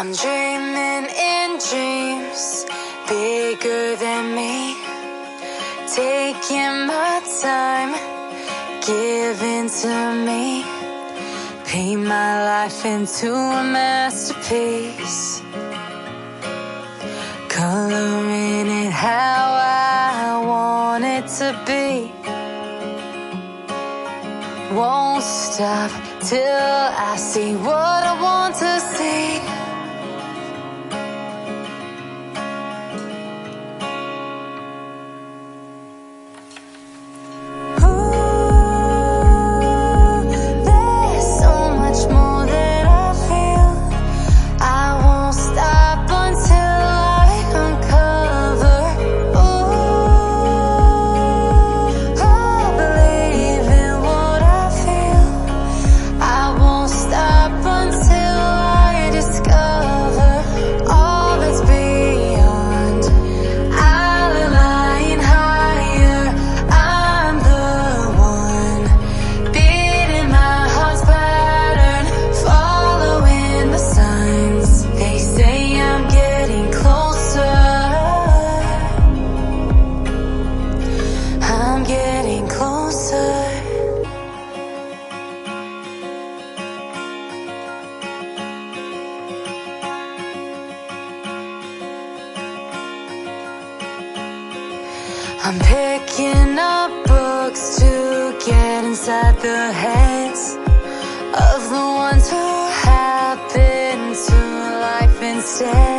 I'm dreaming in dreams bigger than me, taking my time, giving to me, paint my life into a masterpiece, coloring it how I want it to be. Won't stop till I see what I want to see. I'm picking up books to get inside the heads of the ones who happen to life instead.